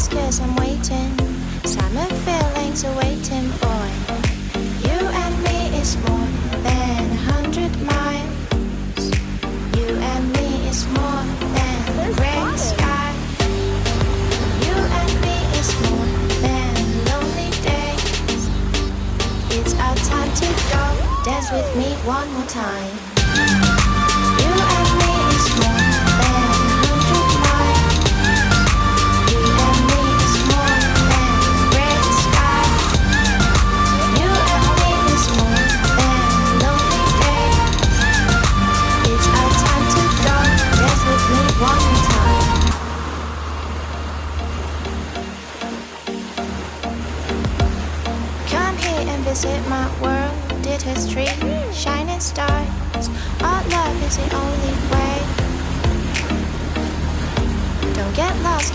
pause 'cause I'm waiting. Summer feelings awaiting, boy. You and me is more than 100 miles. You and me is more than the gray sky. You and me is more than lonely days. It's our time to go. Dance with me one more time. You and me is more than 100 miles. You and me is more than red sky. You and me is more than lonely days. It's our time to go. Dance with me one more time. Come here and visit my world. Did history, shining stars. Our love is the only way. Don't get lost.